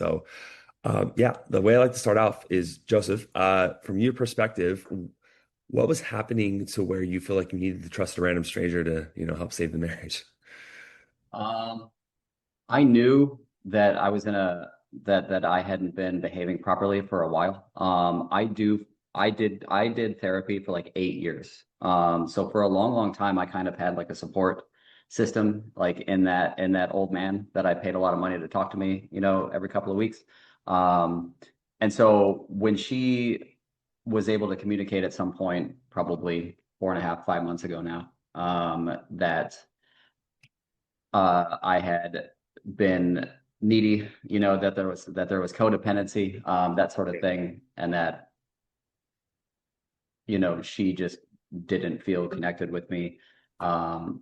So, yeah, the way I like to start off is Joseph, from your perspective, what was happening to where you feel like you needed to trust a random stranger to, help save the marriage? Um, I knew that I was in a that I hadn't been behaving properly for a while. I did therapy for like 8 years. So for a long, long time, I kind of had like a support system, like in that old man that I paid a lot of money to talk to me, every couple of weeks. Um, and so when she was able to communicate at some point, probably 4.5, 5 months ago now, that I had been needy, that there was codependency, that sort of thing, and that she just didn't feel connected with me. Um,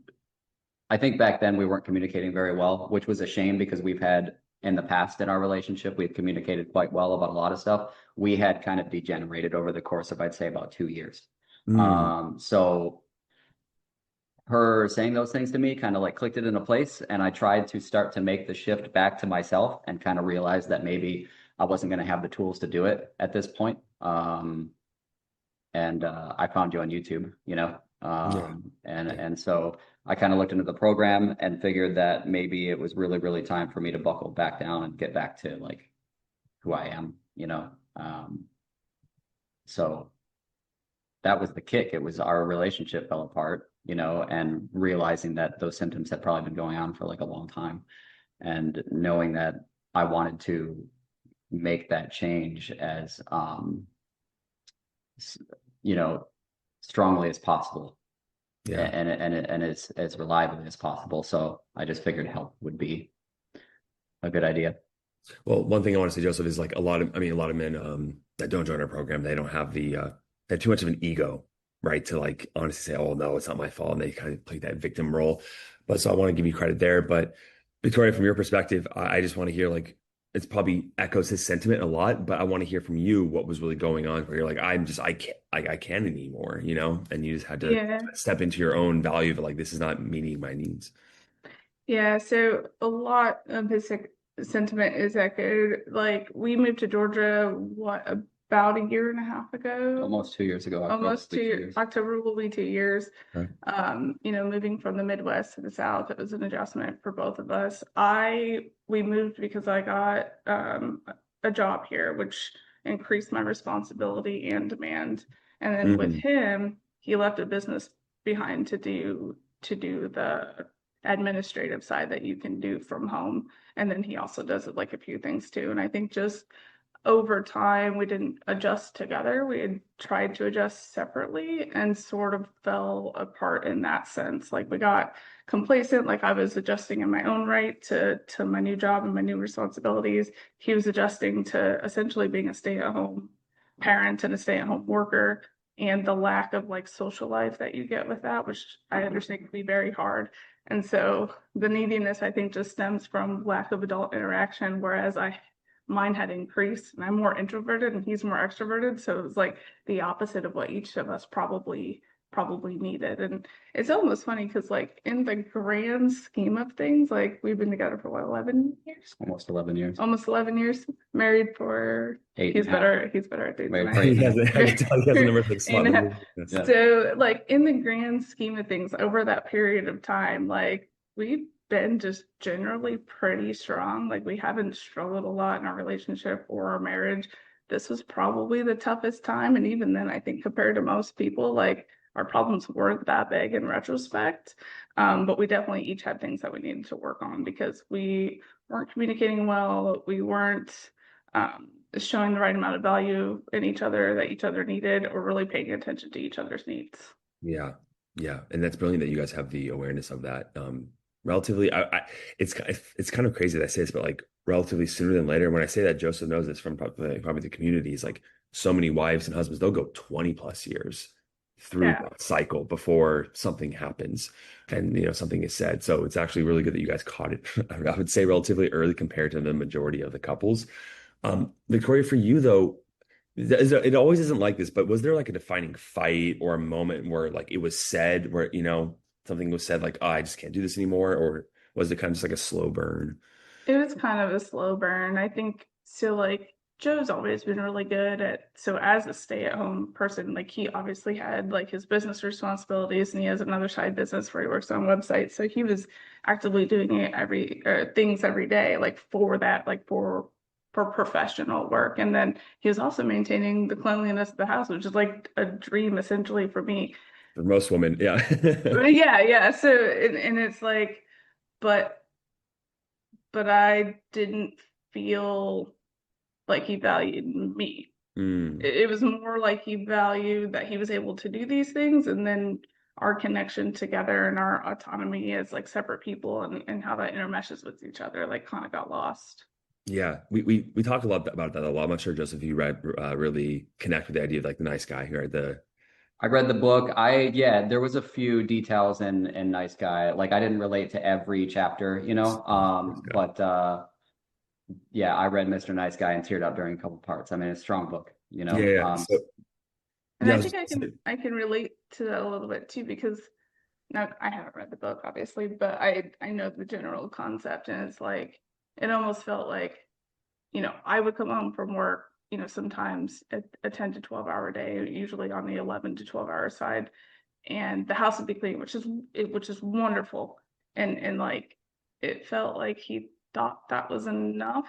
I think back then we weren't communicating very well, which was a shame because we've had in the past in our relationship, we've communicated quite well about a lot of stuff. We had kind of degenerated over the course of, I'd say, about 2 years. Mm, So her saying those things to me kind of like clicked it into place. And I tried to start to make the shift back to myself and kind of realize that maybe I wasn't going to have the tools to do it at this point. And I found you on YouTube, yeah, yeah. and so I kind of looked into the program and figured that maybe it was really, really time for me to buckle back down and get back to like who I am. So that was the kick. It was our relationship fell apart, and realizing that those symptoms had probably been going on for like a long time, and knowing that I wanted to make that change as s- you know, strongly as possible Yeah. and as reliably as possible. So I just figured help would be a good idea. Well, one thing I want to say, Joseph, is like a lot of men that don't join our program, they don't have they have too much of an ego, right? To like honestly say, oh no, it's not my fault. And they kind of play that victim role. But so I want to give you credit there. But Victoria, from your perspective, I just want to hear like it's probably echoes his sentiment a lot, but I want to hear from you what was really going on where you're like, I can't anymore, and you just had to Yeah. step into your own value of like this is not meeting my needs. Yeah. So a lot of his sentiment is echoed. Like we moved to Georgia, what, about a year and a half ago? Almost 2 years ago, October will Almost be two two, years. October will be 2 years. Right. Moving from the Midwest to the South, it was an adjustment for both of us. We moved because I got a job here, which increased my responsibility and demand. And then with Mhm. him, he left a business behind to do the administrative side that you can do from home. And then he also does it like a few things too. And I think just over time we didn't adjust together. We had tried to adjust separately and sort of fell apart in that sense. Like we got complacent, like I was adjusting in my own right to my new job and my new responsibilities. He was adjusting to essentially being a stay-at-home parent and a stay-at-home worker, and the lack of like social life that you get with that, which I understand can be very hard. And so the neediness, I think, just stems from lack of adult interaction, whereas mine had increased and I'm more introverted and he's more extroverted. So it was like the opposite of what each of us probably needed. And it's almost funny because like in the grand scheme of things, like we've been together for what, 11 years? Almost 11 years. Almost 11 years, married for Eight and he's a half. better at dates than Married I for eight He and a has half. I can tell he has a number of like am. slot numbers. Yes. Yeah. So like in the grand scheme of things, over that period of time, like we've been just generally pretty strong. Like we haven't struggled a lot in our relationship or our marriage. This was probably the toughest time. And even then, I think compared to most people, like our problems weren't that big in retrospect. But we definitely each had things that we needed to work on because we weren't communicating well. We weren't showing the right amount of value in each other that each other needed, or really paying attention to each other's needs. Yeah, yeah, and that's brilliant that you guys have the awareness of that. Relatively, it's kind of crazy that I say this, but like relatively sooner than later. When I say that, Joseph knows this from probably the communities. Like so many wives and husbands, they'll go 20 plus years through Yeah. that cycle before something happens, and something is said. So it's actually really good that you guys caught it. I would say relatively early compared to the majority of the couples. Victoria, for you though. It always isn't like this, but was there like a defining fight or a moment where like it was said where, something was said like, oh, I just can't do this anymore? Or was it kind of just like a slow burn? It was kind of a slow burn. I think so like Joe's always been really good at so as a stay-at-home person, like he obviously had like his business responsibilities and he has another side business where he works on websites. So he was actively doing it things every day, like for that, like for professional work. And then he was also maintaining the cleanliness of the house, which is like a dream essentially for me. For most women, yeah. But yeah, yeah. So and it's like, but I didn't feel like he valued me. Mm. It was more like he valued that he was able to do these things and then our connection together and our autonomy as like separate people and how that intermeshes with each other like kind of got lost. Yeah, we talk a lot about that a lot. I'm not sure, Joseph, you read really connect with the idea of like the nice guy, right? The I read the book. Yeah, there was a few details in Nice Guy. Like I didn't relate to every chapter, you know. nice guy. But yeah, I read Mr. Nice Guy and teared up during a couple parts. I mean, it's a strong book, you Yeah, know. yeah. So And yeah, I I was think just gonna say, I can relate to that a little bit too because now I haven't read the book obviously, but I know the general concept and it's like it almost felt like I would come home from work, sometimes a 10 to 12-hour day, usually on the 11 to 12-hour side, and the house would be clean, which is wonderful. And like it felt like he thought that was enough.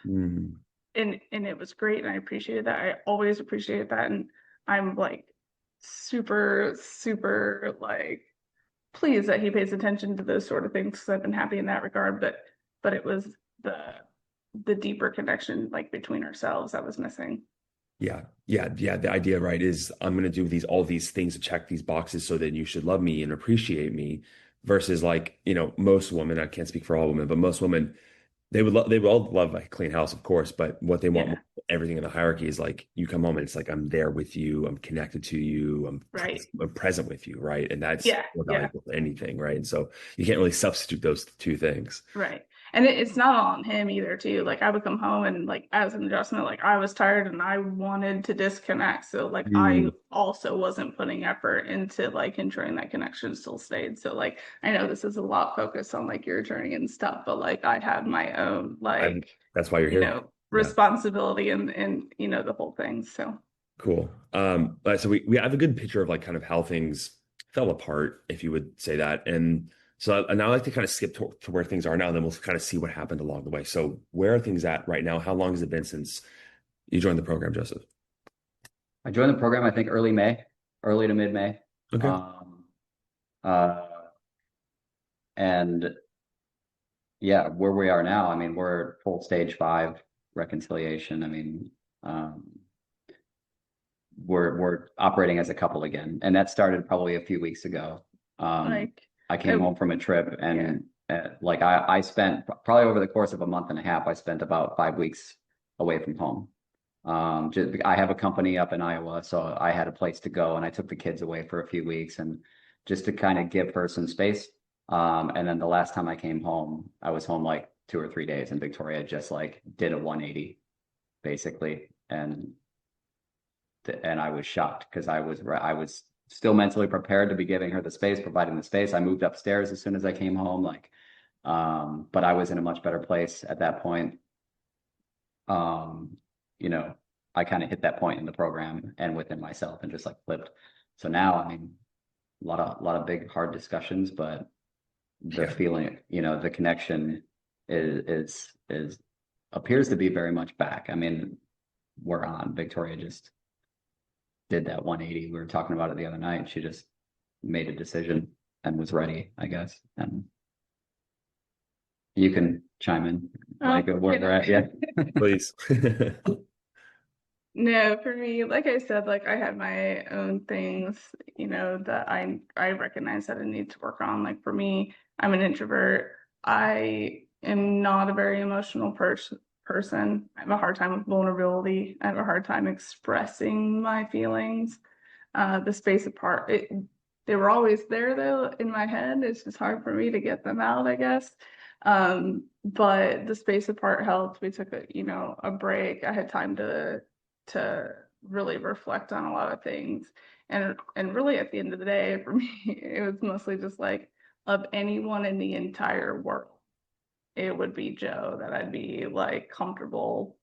mm, And it was great and I appreciated that. I always appreciated that. And I'm like super, super like pleased that he pays attention to those sort of things because I've been happy in that regard. But it was the the deeper connection like between ourselves that was missing. yeah, yeah, yeah. The idea, right, is I'm gonna do all these things to check these boxes so that you should love me and appreciate me, versus like, most women, I can't speak for all women, but most women they would all love a clean house, of course, but what they want more Yeah, than everything in the hierarchy is like you come home and it's like I'm there with you, I'm connected to you, right. I'm present with you, right? And that's Yeah, more yeah. valuable than anything, right? And so you can't really substitute those two things. Right. And it's not all on him either, too. Like I would come home and like as an adjustment, like I was tired and I wanted to disconnect. So like I Mm. also wasn't putting effort into like ensuring that connection still stayed. So like I know this is a lot focused on like your journey and stuff, but like I had my own I'm, like, that's why you're here. Yeah. responsibility and the whole thing. So Cool. So we have a good picture of like kind of how things fell apart, if you would say that. And so now I like to kind of skip to where things are now, and then we'll kind of see what happened along the way. So where are things at right now? How long has it been since you joined the program, Joseph? I joined the program, I think early May, early to mid-May. Okay. Um, uh, and yeah, where we are now, I mean, we're full stage 5 reconciliation. I mean, um, we're operating as a couple again, and that started probably a few weeks ago. like I came I, home from a trip, yeah. and like I spent probably over the course of a month and a half, I spent about 5 weeks away from home. I have a company up in Iowa, so I had a place to go, and I took the kids away for a few weeks, and just to kind of give her some space. And then the last time I came home, I was home like 2 or 3 days, and Victoria just like did a 180 basically, and I was shocked because I was still mentally prepared to be giving her the space, providing the space. I moved upstairs as soon as I came home, but I was in a much better place at that point. Um, you know, I kind of hit that point in the program and within myself and just like flipped. So now, I mean, a lot of big hard discussions, but the Yeah. feeling, the connection is appears to be very much back. I mean, we're on. Victoria just did that 180. We were talking about it the other night. She just made a decision and was ready, I guess. And you can chime in like Oh, where we're at. Yeah. Please. no, for me, like I said, like I had my own things, that I recognize that I need to work on. Like for me, I'm an introvert. I am not a very emotional person. I have a hard time with vulnerability. I have a hard time expressing my feelings. The space apart, they were always there though in my head. It's just hard for me to get them out, I guess. But the space apart helped. We took a break. I had time to really reflect on a lot of things. And really at the end of the day, for me, it was mostly just like of anyone in the entire world. it would be Joe that I'd be like comfortable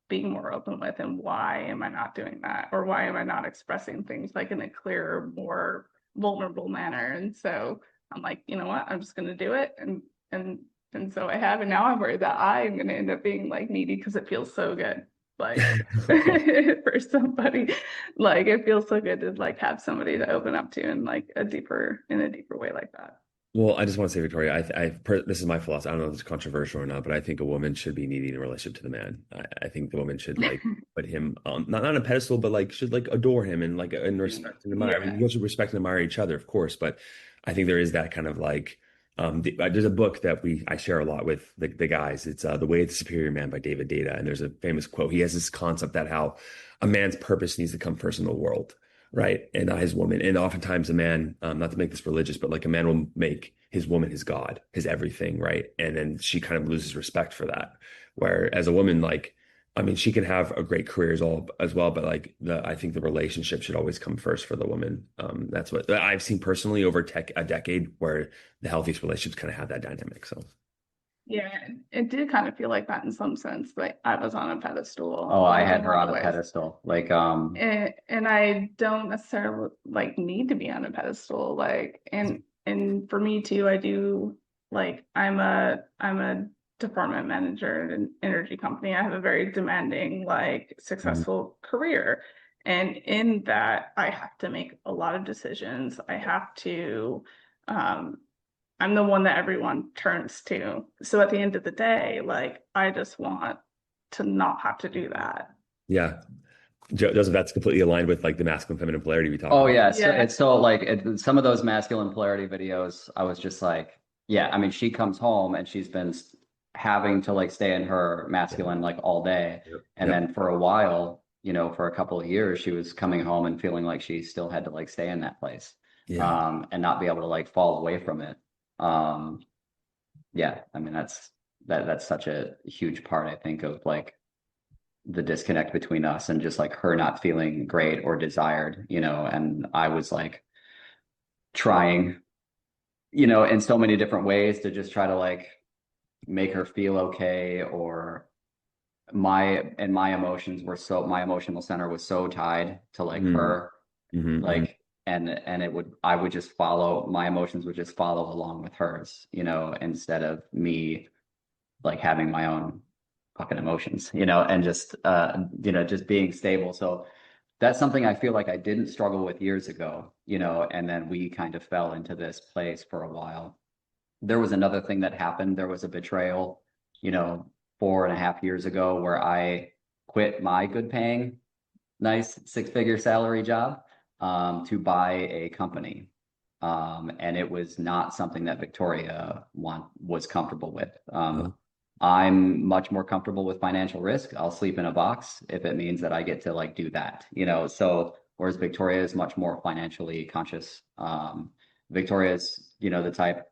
being more open with, and why am I not doing that, or why am I not expressing things like in a clearer, more vulnerable manner. And so I'm like, you know what, I'm just going to do it. And so I have, and now I'm worried that I'm going to end up being like needy because it feels so good, like for somebody, like it feels so good to like have somebody to open up to in like a deeper way like that. Well, I just want to say, Victoria, this is my philosophy. I don't know if it's controversial or not, but I think a woman should be needy in a relationship to the man. I think the woman should like put him on, not on a pedestal, but like should like adore him and like and respect and admire. I mean, Yeah. you should respect and admire each other, of course, but I think there is that kind of like, there's a book that I share a lot with the guys. It's The Way of the Superior Man by David Data, and there's a famous quote. He has this concept that how a man's purpose needs to come first in the world, right? And not his woman. And oftentimes a man, not to make this religious, but like a man will make his woman his God, his everything, right? And then she kind of loses respect for that. Whereas a woman, like, I mean, she can have a great career as well, but like I think the relationship should always come first for the woman. That's what I've seen personally over a decade, where the healthiest relationships kind of have that dynamic. So Yeah, it did kind of feel like that in some sense. Like I was on a pedestal. Oh, I in had a her lot on of a ways. pedestal. Like, And I don't necessarily like need to be on a pedestal. Like, and for me too, I do like I'm a department manager at an energy company. I have a very demanding, like successful career. And in that, I have to make a lot of decisions. I have to I'm the one that everyone turns to. So at the end of the day, like I just want to not have to do that. yeah, Joseph, that's completely aligned with like the masculine feminine polarity we talked oh about. yeah, so Yeah. it's so like some of those masculine polarity videos, I was just like, yeah, I mean, she comes home and she's been having to like stay in her masculine like all day. Yep. And Yep. then for a while, for a couple of years, she was coming home and feeling like she still had to like stay in that place, Yeah. and not be able to like fall away from it. Um, yeah, I mean, that's such a huge part, I think, of like the disconnect between us and just like her not feeling great or desired, and I was like trying, in so many different ways to just try to like make her feel okay, or my emotional center was so tied to like Mm-hmm. her, Mm-hmm. like, and I would just follow, my emotions would just follow along with hers, instead of me like having my own fucking emotions, and just being stable. So that's something I feel like I didn't struggle with years ago, and then we kind of fell into this place for a while. There was another thing that happened. There was a betrayal, 4.5 years ago, where I quit my good paying, nice 6-figure salary job, to buy a company. And it was not something that Victoria was comfortable with. I'm much more comfortable with financial risk. I'll sleep in a box if it means that I get to like do that, so whereas Victoria is much more financially conscious. Victoria's, the type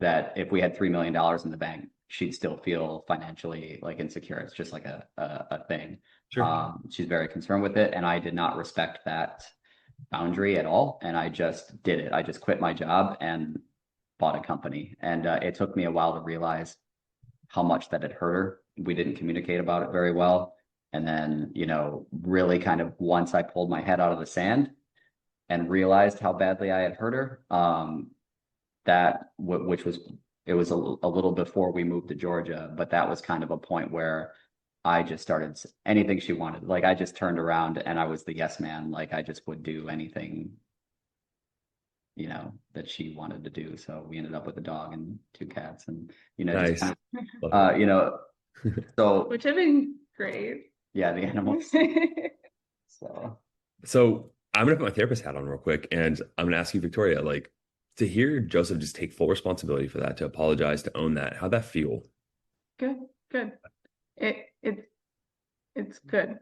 that if we had $3 million in the bank, she'd still feel financially like insecure. It's just like a thing. Sure. She's very concerned with it, and I did not respect that boundary at all. And I just did it. I just quit my job and bought a company. And it took me a while to realize how much that had hurt her. We didn't communicate about it very well. And then, really kind of once I pulled my head out of the sand and realized how badly I had hurt her, which was, it was a little before we moved to Georgia, but that was kind of a point where I just started anything she wanted. Like I just turned around and I was the yes man. Like I just would do anything, that she wanted to do. So we ended up with a dog and 2 cats, and, just Nice. kind Love of, so Which have been great. yeah, the animals. So So I'm gonna put my therapist hat on real quick, and I'm gonna ask you, Victoria, like to hear Joseph just take full responsibility for that, to apologize, to own that. How'd that feel? Good, good. It's good.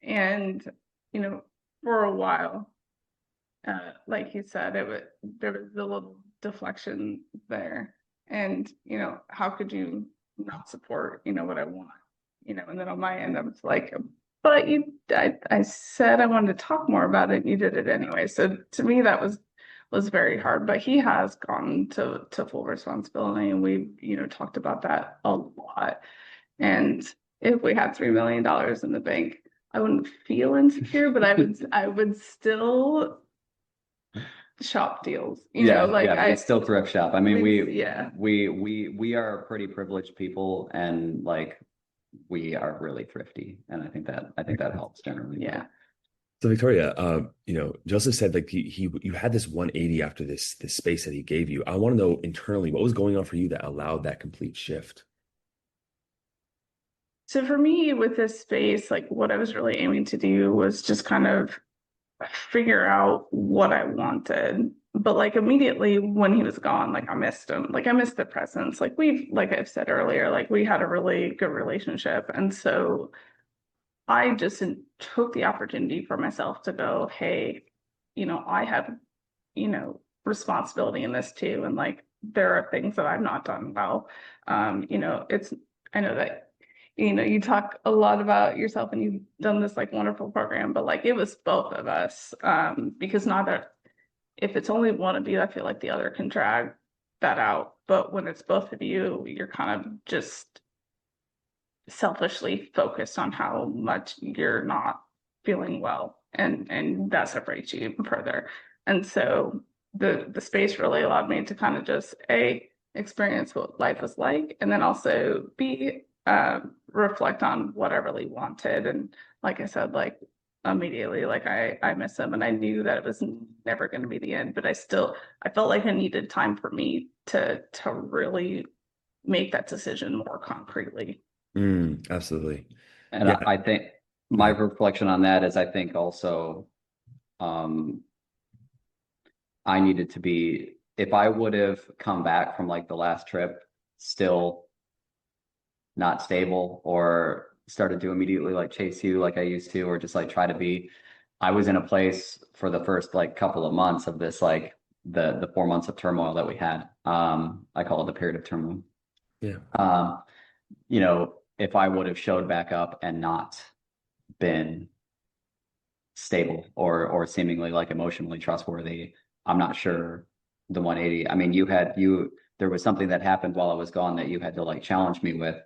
And, for a while, like you said, there was a little deflection there. And, how could you not support, what I want? And then on my end, I was like, but I said I wanted to talk more about it, and you did it anyway. So to me, that was was very hard, but he has gone to full responsibility, and we've, talked about that a lot. And if we had $3 million in the bank, I wouldn't feel insecure, but I would still shop deals, like yeah, we still thrift shop. I mean, yeah. we are pretty privileged people, and like we are really thrifty, and I think that helps generally. Yeah. So Victoria, Joseph said like you had this 180 after this space that he gave you. I want to know internally what was going on for you that allowed that complete shift. So for me, with this space, like what I was really aiming to do was just kind of figure out what I wanted. But like immediately when he was gone, like I missed him. Like I missed the presence. Like I've said earlier, like we had a really good relationship. And so I just took the opportunity for myself to go, hey, I have, responsibility in this too. And like there are things that I've not done well. I know that you talk a lot about yourself and you've done this like wonderful program, but like it was both of us, because not that if it's only one of you, I feel like the other can drag that out. But when it's both of you, you're kind of just selfishly focused on how much you're not feeling well, and that separates you even further. And so the space really allowed me to kind of just experience what life was like, and then also reflect on what I really wanted. And like I said, like immediately, like I miss him, and I knew that it was never going to be the end, but I felt like I needed time for me to really make that decision more concretely. Absolutely. And Yeah. I think my reflection on that is I think also I needed to be, if I would have come back from like the last trip still not stable, or started to immediately like chase you like I used to, or just like try to be, I was in a place for the first like couple of months of this, like the 4 months of turmoil that we had. I call it the period of turmoil. Yeah. If I would have showed back up and not been stable or seemingly like emotionally trustworthy, I'm not sure the 180. I mean, there was something that happened while I was gone that you had to like challenge me with,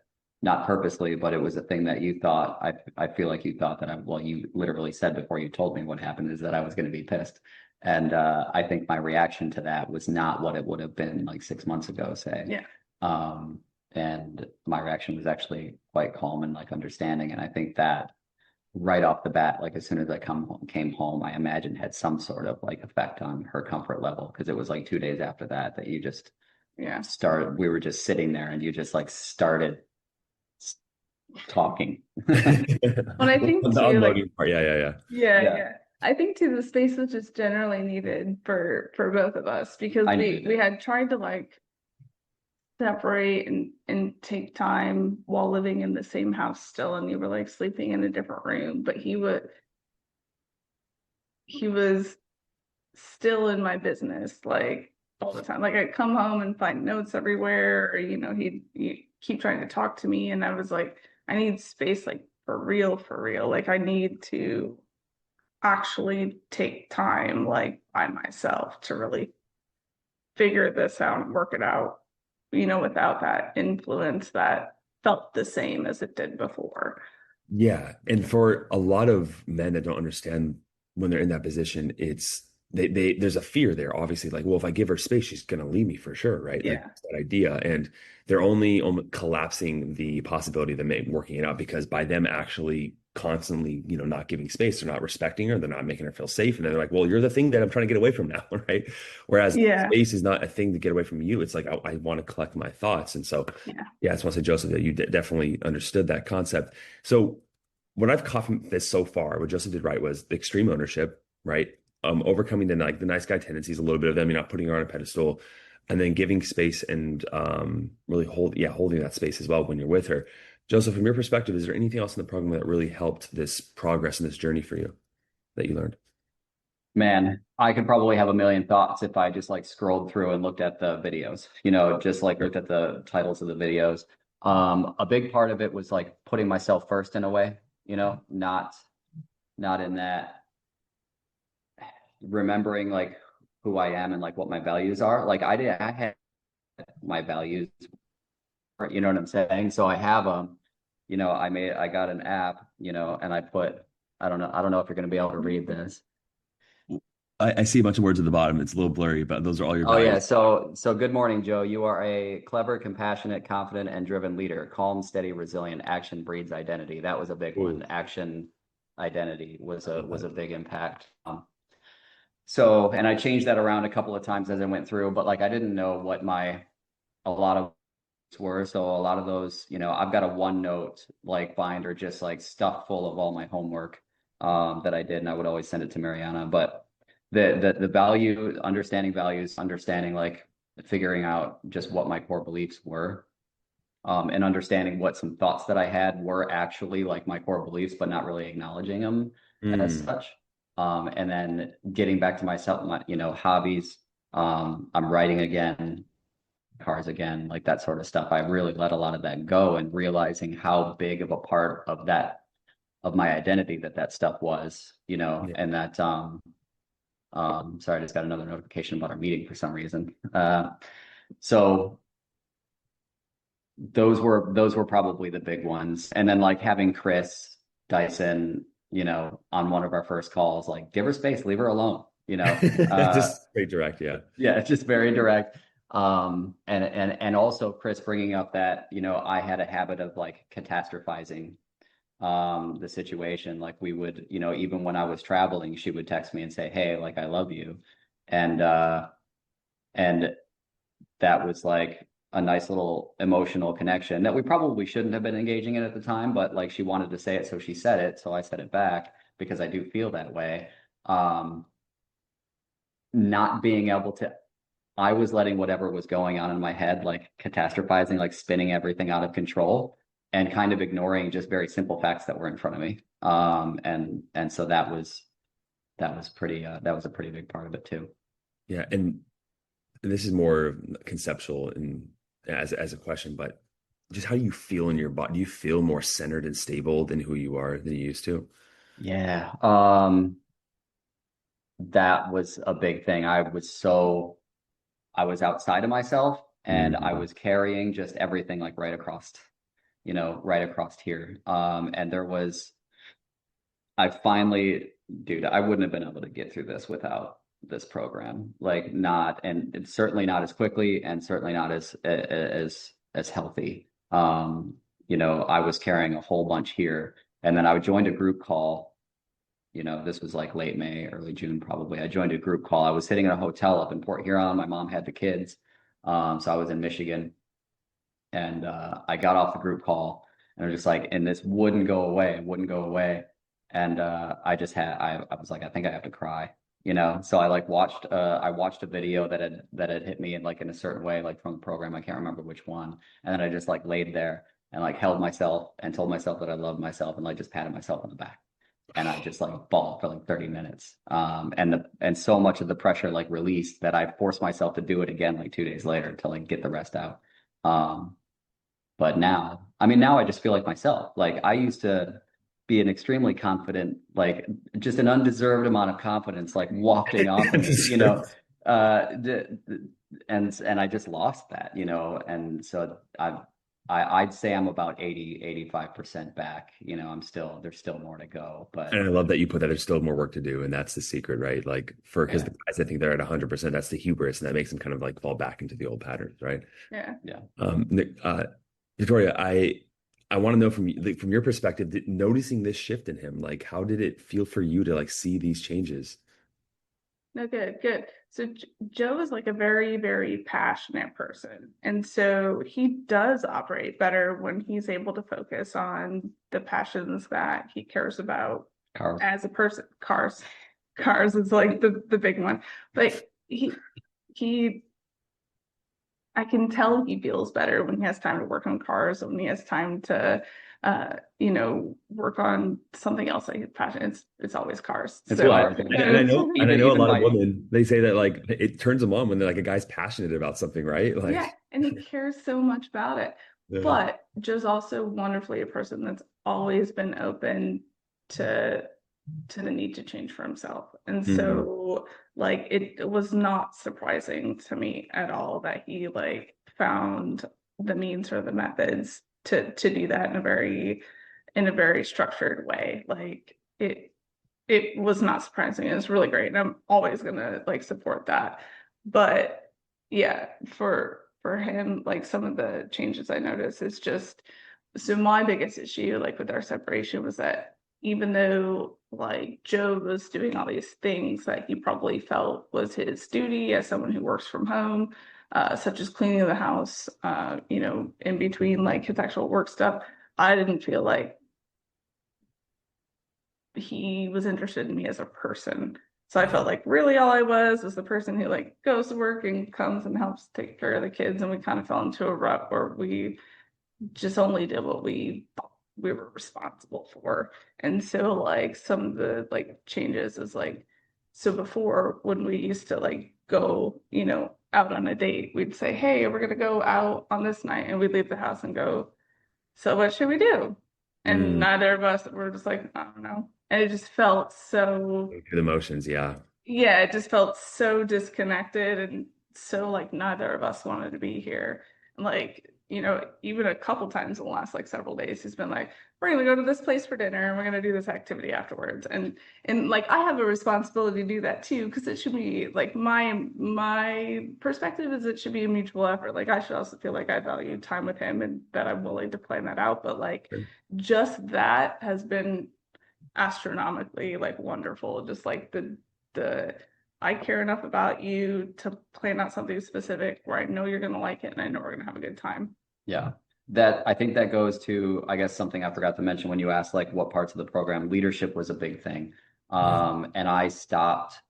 not purposely, but it was a thing that you thought, I feel like you thought that you literally said before you told me what happened is that I was going to be pissed. And I think my reaction to that was not what it would have been like 6 months ago, say. Yeah. And my reaction was actually quite calm and like understanding. And I think that right off the bat, like as soon as I came home, I imagine had some sort of like effect on her comfort level, because it was like 2 days after that you just we were just sitting there and you just like started talking. Well, I think The too, like, unloading part. Yeah. yeah. I think too, the space was just generally needed for both of us, because we had tried to like separate and take time while living in the same house still, and you were like sleeping in a different room, but he was still in my business like all the time. Like I'd come home and find notes everywhere, or he'd keep trying to talk to me, and I was like, I need space, like for real, like I need to actually take time like by myself to really figure this out and work it out, without that influence that felt the same as it did before. Yeah. And for a lot of men that don't understand when they're in that position, it's there's a fear there, obviously, like, well, if I give her space, she's gonna leave me for sure, right? Yeah. Like that idea. And they're only collapsing the possibility of them working it out, because by them actually constantly, not giving space, they're not respecting her, they're not making her feel safe. And then they're like, well, you're the thing that I'm trying to get away from now, right? Whereas space is not a thing to get away from you. It's like I want to collect my thoughts. And so I just want to say, Joseph, that you definitely understood that concept. So what I've caught from this so far, what Joseph did right was the extreme ownership, right? Overcoming the nice guy tendencies, a little bit of them, you're not putting her on a pedestal, and then giving space and really holding that space as well when you're with her. Joseph, from your perspective, is there anything else in the program that really helped this progress and this journey for you that you learned? Man, I could probably have a million thoughts if I just like scrolled through and looked at the videos, just like looked at the titles of the videos. A big part of it was like putting myself first in a way, not in that, remembering like who I am and like what my values are. Like I had my values, you know what I'm saying? So I have I got an app, and I put, I don't know if you're going to be able to read this. I see a bunch of words at the bottom. It's a little blurry, but those are all your Oh yeah. values. So good morning, Joe. You are a clever, compassionate, confident, and driven leader. Calm, steady, resilient. Action breeds identity. That was a big Ooh, one. Action identity I love was that. a big impact. So, and I changed that around a couple of times as I went through, but like I didn't know what a lot of were. So a lot of those, I've got a OneNote like binder just like stuff full of all my homework that I did, and I would always send it to Mariana. But the value, understanding values, understanding like figuring out just what my core beliefs were, and understanding what some thoughts that I had were actually like my core beliefs, but not really acknowledging them as Mm, such. And then getting back to myself, hobbies. I'm writing again, cars again, like that sort of stuff. I really let a lot of that go, and realizing how big of a part of of my identity that stuff was, yeah. and that sorry, I just got another notification about our meeting for some reason. So those were probably the big ones. And then like having Chris Dyson, on one of our first calls, like give her space, leave her alone, Just straight direct, yeah. yeah, it's just very direct. And also Chris bringing up that, I had a habit of like catastrophizing the situation. Like we would, even when I was traveling, she would text me and say, "Hey, like I love you." And and that was like a nice little emotional connection that we probably shouldn't have been engaging in at the time, but like she wanted to say it, so she said it, so I said it back because I do feel that way. Not being able to, I was letting whatever was going on in my head, like catastrophizing, like spinning everything out of control, and kind of ignoring just very simple facts that were in front of me. And so that was a pretty big part of it too. Yeah, and this is more conceptual and as a question, but just how do you feel in your body? Do you feel more centered and stable than who you are than you used to? Yeah. That was a big thing. I was outside of myself, and I Mhm. was carrying just everything like right across here. And I finally, dude, I wouldn't have been able to get through this without this program. Like not, and it's certainly not as quickly, and certainly not as healthy. I was carrying a whole bunch here, and then I joined a group call. This was like late May, early June, probably. I joined a group call. I was sitting in a hotel up in Port Huron. My mom had the kids. So I was in Michigan, and I got off the group call, and I was just like, and this wouldn't go away, wouldn't go away. And I was like, I think I have to cry, So I watched a video that had hit me in like in a certain way, like from the program. I can't remember which one. And then I just like laid there and like held myself and told myself that I loved myself, and like just patted myself on the back. And I just like bawled for like 30 minutes. And so much of the pressure like released that I forced myself to do it again like 2 days later to like get the rest out. Um, but now, I mean, now I just feel like myself. Like I used to be an extremely confident, like just an undeserved amount of confidence, like wafting off of me, and I just lost that, and so I'd say I'm about 85% back. There's still more to go, And but I love that you put that there's still more work to do, and that's the secret, right? Like because yeah, the guys I think they're at 100%, that's the hubris, and that makes them kind of like fall back into the old patterns, right? Yeah. yeah. Nick, Victoria, I want to know from your perspective, noticing this shift in him, like how did it feel for you to like see these changes? No, good, good. So Joe is like a very, very passionate person. And so he does operate better when he's able to focus on the passions that he cares about Carl. as a person. Cars is like the big one. But he I can tell he feels better when he has time to work on cars, when he has time to work on something else like his passion. It's always cars. It's So cars. And I know, and I Even know a even lot of my women, they say that like it turns them on when they're like a guy's passionate about something, right? yeah, Like, and he cares so much about it. yeah. But Joe's also wonderfully a person that's always been open to to the need to change for himself. And Hmm. so like it was not surprising to me at all that he like found the means or the methods to do that in a very structured way. Like it was not surprising. It was really great. And I'm always gonna like support that. But yeah, for him, like some of the changes I noticed is just so my biggest issue like with our separation was that even though like Joe was doing all these things that he probably felt was his duty as someone who works from home, such as cleaning the house, in between like his actual work stuff, I didn't feel like he was interested in me as a person. So I felt like really all I was the person who like goes to work and comes and helps take care of the kids. And we kind of fell into a rut where we just only did what we thought we were responsible for. And so like some of the like changes is like, so before when we used to like go, out on a date, we'd say, hey, we're gonna go out on this night, and we'd leave the house and go, so what should we do? And Mm. neither of us were just like, I don't know. And it just felt so, Through the motions, yeah. yeah, it just felt so disconnected and so like neither of us wanted to be here. And like, even a couple times in the last like several days, he's been like, we're gonna go to this place for dinner and we're gonna do this activity afterwards. And like I have a responsibility to do that too, because it should be like my perspective is it should be a mutual effort. Like I should also feel like I value time with him and that I'm willing to plan that out. But like just that has been astronomically like wonderful. Just like the I care enough about you to plan out something specific where I know you're gonna like it and I know we're gonna have a good time. Yeah. That I think that goes to, I guess, something I forgot to mention when you asked like what parts of the program. Leadership was a big thing. Yeah. And I stopped,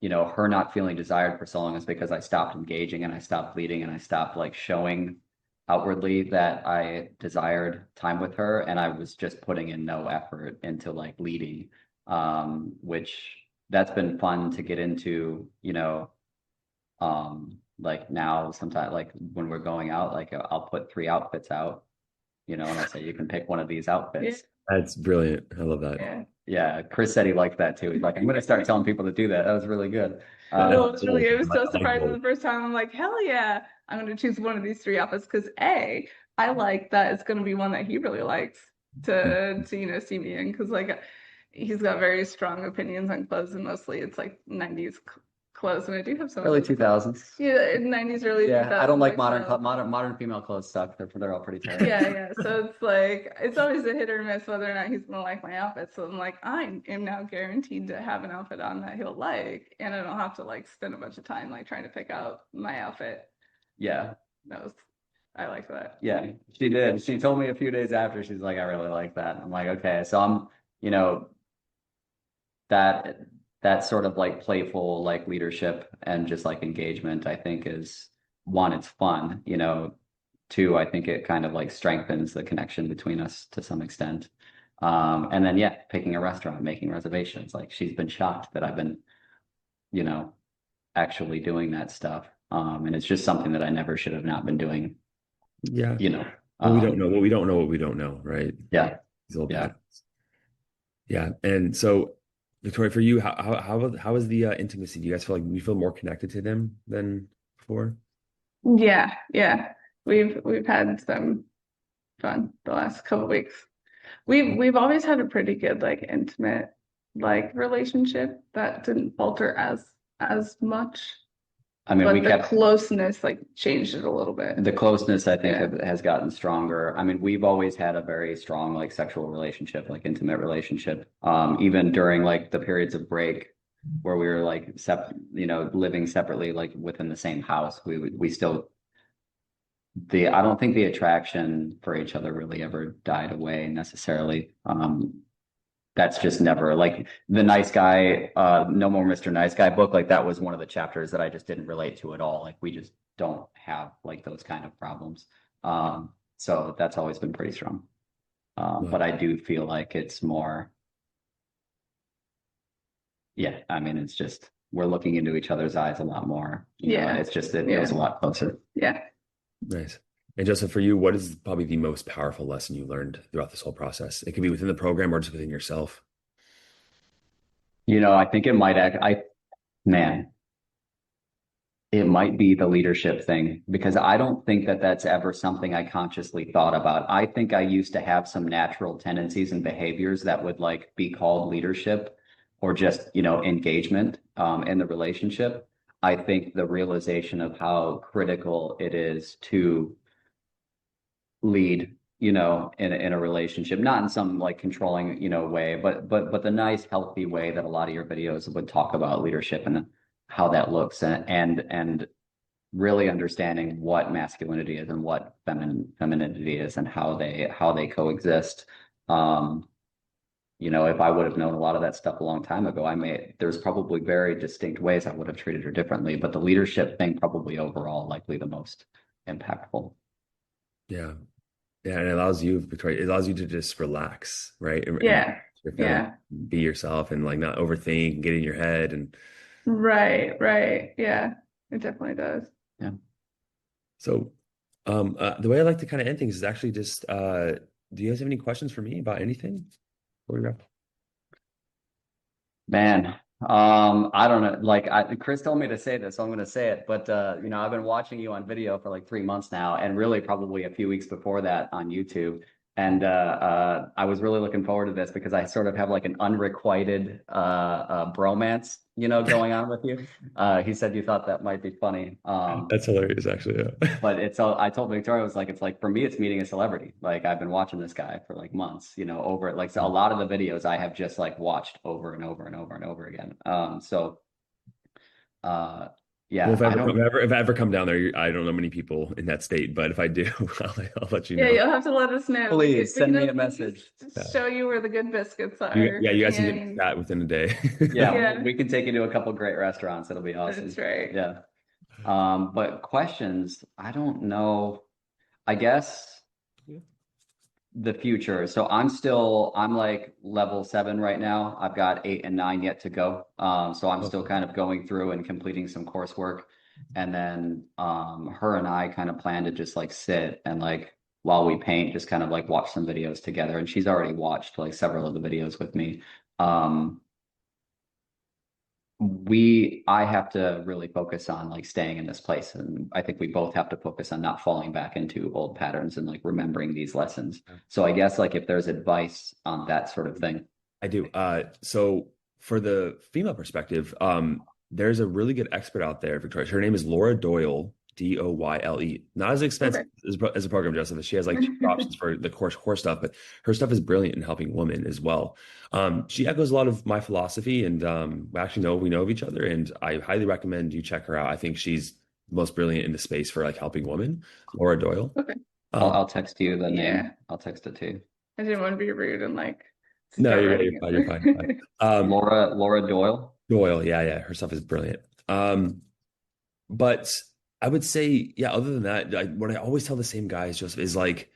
her not feeling desired for so long is because I stopped engaging and I stopped leading and I stopped like showing outwardly that I desired time with her, and I was just putting in no effort into like leading, which that's been fun to get into, like now sometimes like when we're going out, like I'll put 3 outfits out, and I'll say you can pick one of these Yeah, outfits. That's brilliant. I love that. yeah. Yeah, Chris said he liked that too. He's like, I'm gonna start telling people to do that. That was really good. No, Um, it was really, it was so I like surprising both. the first time. I'm like, hell yeah, I'm gonna choose one of these three outfits because A, I like that it's gonna be one that he really likes to see me in because like he's got very strong opinions on clothes and mostly it's like 90s clothes and I do have some of early those clothes. 2000s. Yeah, 90s, early Yeah, I don't 2000s like like modern style. modern female clothes stuff. They're all pretty terrible. Yeah, yeah. So it's like it's always a hit or miss whether or not he's gonna like my outfit. So I'm like, I am now guaranteed to have an outfit on that he'll like, and I don't have to like spend a bunch of time like trying to pick out my outfit. Yeah, That was I like that. yeah, she did. She told me a few days after, she's like, I really like that. I'm like, okay. So I'm, you know, that that sort of like playful like leadership and just like engagement, I think is one, it's fun, two, I think it kind of like strengthens the connection between us to some extent. And then yeah, picking a restaurant, making reservations. Like she's been shocked that I've been, you know, actually doing that stuff. And it's just something that I never should have not been doing, Yeah. you know. Well, we don't know Um, what we don't know what we don't know, right? yeah, These old yeah. patterns. Yeah. And so, Victoria, for you, how is the intimacy? Do you guys feel like you feel more connected to them than before? Yeah, yeah. We've had some fun the last couple weeks. We've always had a pretty good like intimate like relationship that didn't falter as much, I mean, we but the kept closeness like changed it a little bit. the closeness, I think, Yeah. has gotten stronger. I mean, we've always had a very strong like sexual relationship, like intimate relationship. Even during like the periods of break where we were like living separately, like within the same house, we still I don't think the attraction for each other really ever died away necessarily. That's just never like the nice guy, no more Mr. Nice Guy book. Like that was one of the chapters that I just didn't relate to at all. Like we just don't have like those kind of problems. So that's always been pretty strong. Well, But I do feel like it's more, yeah, I mean, it's just we're looking into each other's eyes a lot more. Yeah. It's just it feels Yeah. a lot closer. Yeah. nice. And Joseph, for you, what is probably the most powerful lesson you learned throughout this whole process? It could be within the program or just within yourself. I think it might man, it might be the leadership thing because I don't think that that's ever something I consciously thought about. I think I used to have some natural tendencies and behaviors that would like be called leadership or just, engagement in the relationship. I think the realization of how critical it is to lead, in a relationship, not in some like controlling, way, but the nice, healthy way that a lot of your videos would talk about leadership and how that looks and really understanding what masculinity is and what femininity is and how they coexist. Um, if I would have known a lot of that stuff a long time ago, there's probably very distinct ways I would have treated her differently, but the leadership thing probably overall likely the most impactful. Yeah. Yeah, and it allows you, Victoria, it allows you to just relax, right? And Yeah. your feeling, Yeah. be yourself and like not overthink and get in your head. And Right. Right. Yeah. It definitely does. Yeah. so the way I like to kind of end things is actually just do you guys have any questions for me about anything before we wrap? Man, I don't know. Like Chris told me to say this, so I'm going to say it. But I've been watching you on video for like 3 months now, and really probably a few weeks before that on YouTube. And I was really looking forward to this because I sort of have like an unrequited bromance, going on with you. He said you thought that might be funny. That's hilarious, actually. Yeah. But I told Victoria, it's like, for me, it's meeting a celebrity. Like I've been watching this guy for like months, over like so a lot of the videos I have just like watched over and over and over and over again. Uh, Well, yeah, I don't, if I ever come down there, I don't know many people in that state, but if I do, I'll let you Yeah, know. you'll have to let us know. please We can send me a just message. just show you where the good biscuits You, are. yeah, you guys can get And that within a day. Yeah, yeah, we can take you to a couple great restaurants. It'll be awesome. that's right. Yeah. But questions, I don't know. I guess the future. So I'm like level 7 right now. I've got 8 and 9 yet to go. So I'm still Okay. kind of going through and completing some coursework. And then her and I kind of plan to just like sit and like while we paint, just kind of like watch some videos together. And she's already watched like several of the videos with me. Um, I have to really focus on like staying in this place, and I think we both have to focus on not falling back into old patterns and like remembering these lessons. So I guess like if there's advice on that sort of thing. I do. So for the female perspective, there's a really good expert out there, Victoria. Her name is Laura Doyle, Doyle. Not as expensive Okay. as a program, Joseph. She has like cheaper options for the core stuff, but her stuff is brilliant in helping women as well. She echoes a lot of my philosophy, and we know of each other, and I highly recommend you check her out. I think she's most brilliant in the space for like helping women, Laura Doyle. Okay. Um, I'll text you the Yeah. name. I'll text it to you. I didn't want to be rude and like no, start you're, writing you're it fine. You're fine. You're fine. there. Laura Doyle. Doyle, yeah, her stuff is brilliant. But I would say, yeah, other than that, what I always tell the same guys, Joseph, is like,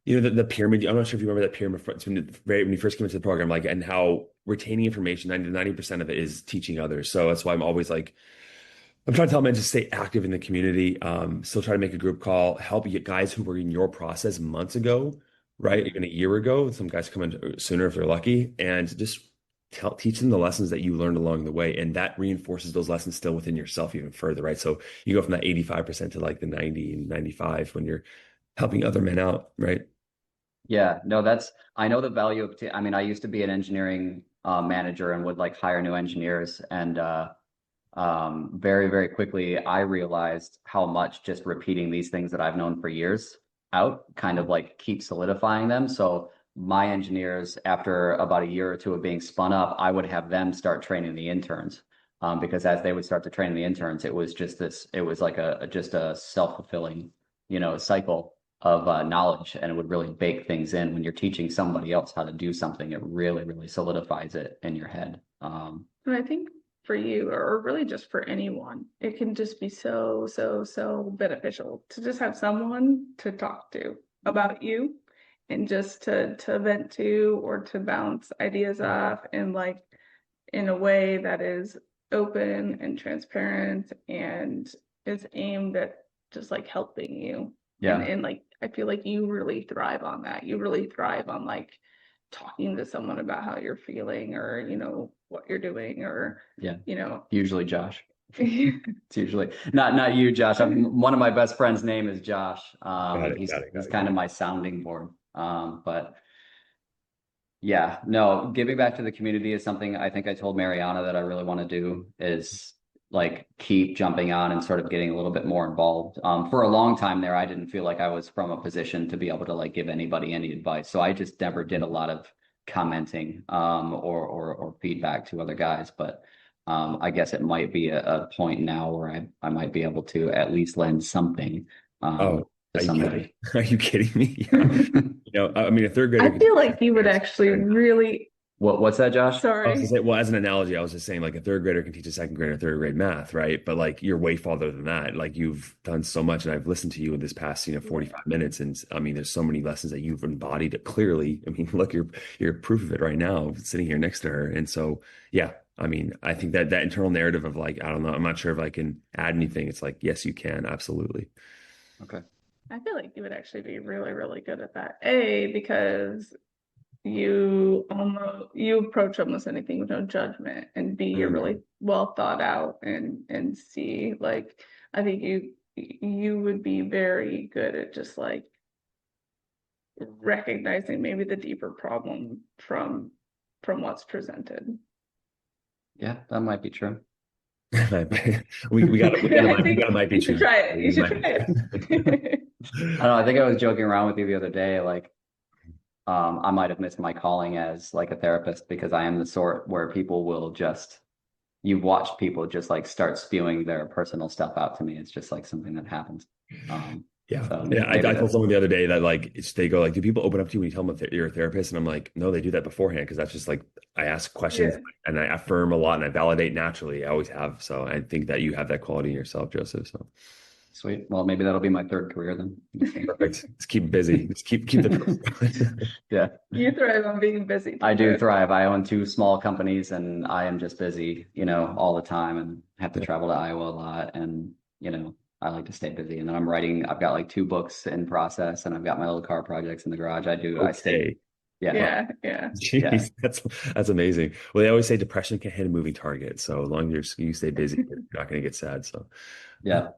the pyramid. I'm not sure if you remember that pyramid when you first came into the program, like, and how retaining information, 90% of it is teaching others. So that's why I'm always like, I'm trying to tell men to stay active in the community. Still try to make a group call, help you get guys who were in your process months ago, right? Even a year ago. Some guys come in sooner if they're lucky, and just teach them the lessons that you learned along the way. And that reinforces those lessons still within yourself even further, right? So you go from that 85% to like the 90 and 95 when you're helping other men out, right? Yeah, no, I know the value of, I mean, I used to be an engineering manager and would like hire new engineers. And very, very quickly, I realized how much just repeating these things that I've known for years out kind of like keep solidifying them. So my engineers, after about a year or two of being spun up, I would have them start training the interns. Because as they would start to train the interns, it was just it was like just a self-fulfilling, cycle of knowledge, and it would really bake things in. When you're teaching somebody else how to do something, it really, really solidifies it in your head. And I think for you, or really just for anyone, it can just be so, so, so beneficial to just have someone to talk to about you and just to vent to or to bounce ideas off and like in a way that is open and transparent and is aimed at just like helping you. Yeah. And like I feel like you really thrive on that. You really thrive on like talking to someone about how you're feeling or, what you're doing or, Yeah. you know. Usually Josh. It's usually not you, Josh. One of my best friends' name is Josh. Got it, He's got it, got he's it, kind got of it. my sounding board. But yeah, no, giving back to the community is something I think I told Mariana that I really want to do, is like keep jumping on and sort of getting a little bit more involved. For a long time there, I didn't feel like I was from a position to be able to like give anybody any advice. So I just never did a lot of commenting or feedback to other guys. But I guess it might be a point now where I might be able to at least lend something Oh, to are you kidding? somebody. Are you kidding me? Yeah. I mean, a third grader I can feel teach like second you would graders. actually really, What's that, Josh? I was just sorry. saying, well, as an analogy, I was just saying like a third grader can teach a second grader third grade math, right? But like you're way farther than that. Like you've done so much, and I've listened to you in this past, 45 minutes, and I mean, there's so many lessons that you've embodied it clearly. I mean, look, you're proof of it right now, sitting here next to her. And so, yeah, I mean, I think that internal narrative of like, I don't know, I'm not sure if I can add anything. It's like, yes, you can, absolutely. Okay. I feel like you would actually be really, really good at that. A, because you approach almost anything with no judgment, and B, you're really well thought out, and C, like I think you would be very good at just like recognizing maybe the deeper problem from what's presented. Yeah, that might be true. We got I we think got might be you should true. try it. You should try it. I don't know. I think I was joking around with you the other day. Like, I might have missed my calling as like a therapist, because I am the sort where people will just, you've watched people just like start spewing their personal stuff out to me. It's just like something that happens. Yeah. So Yeah. I maybe told that's, someone the other day that like they go like, do people open up to you when you tell them that you're a therapist? And I'm like, no, they do that beforehand, because that's just like I ask questions Yeah. and I affirm a lot and I validate naturally. I always have. So I think that you have that quality in yourself, Joseph. So sweet. Well, maybe that'll be my third career then. perfect. Just keep busy. Just keep the Yeah, You thrive on being busy. I do Peter. thrive. I own two small companies, and I am just busy, all the time, and have to travel to Iowa a lot. And, I like to stay busy. And then I've got like two books in process, and I've got my little car projects in the garage. I stay, okay. yeah, Yeah. yeah, Jeez, that's amazing. Well, they always say depression can hit a moving target. So as long as you stay busy, you're not going to get sad. So yeah.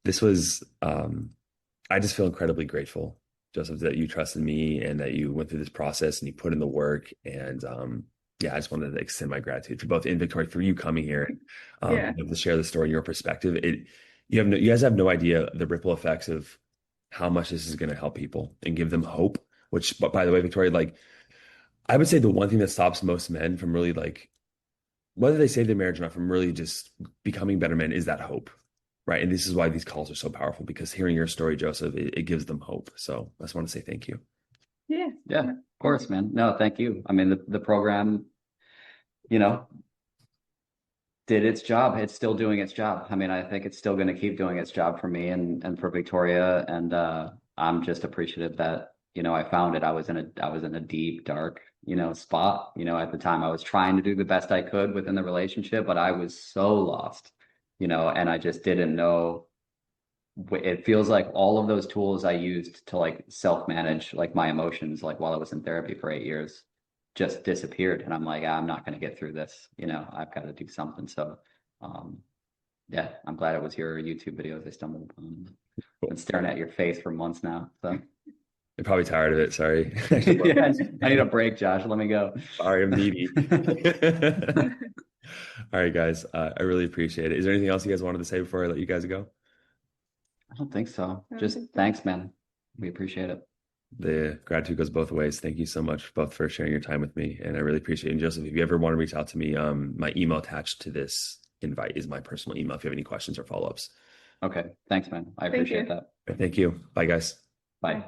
this was I just feel incredibly grateful, Joseph, that you trusted me and that you went through this process and you put in the work. And yeah, I just wanted to extend my gratitude for both in Victoria, for you coming here and Yeah. to share the story and your perspective. You guys have no idea the ripple effects of how much this is going to help people and give them hope. Which, but by the way, Victoria, like I would say the one thing that stops most men from really like whether they save their marriage or not from really just becoming better men is that hope. Right. And this is why these calls are so powerful, because hearing your story, Joseph, it gives them hope. So I just want to say thank you. Yeah. Yeah, of course, man. No, thank you. I mean, the program, you know, did its job. It's still doing its job. I mean, I think it's still going to keep doing its job for me and for Victoria. And I'm just appreciative that, I found it. I was in a deep, dark, spot. At the time I was trying to do the best I could within the relationship, but I was so lost, and I just didn't know. It feels like all of those tools I used to like self-manage like my emotions, like while I was in therapy for 8 years, just disappeared. And I'm like, I'm not going to get through this. I've got to do something. So, yeah, I'm glad it was your YouTube videos I stumbled upon. I've been staring at your face for months now. So You're probably tired of it. Sorry. yeah, I need a break, Josh. Let me go. Sorry, I'm needy. All right, guys. I really appreciate it. Is there anything else you guys wanted to say before I let you guys go? I don't think so. I don't Just think so. thanks, man. We appreciate it. The gratitude goes both ways. Thank you so much both for sharing your time with me. And I really appreciate it. And Joseph, if you ever want to reach out to me, my email attached to this invite is my personal email if you have any questions or follow-ups. Okay. Thanks, man. I Thank appreciate you. that. Thank you. Bye, guys. Bye.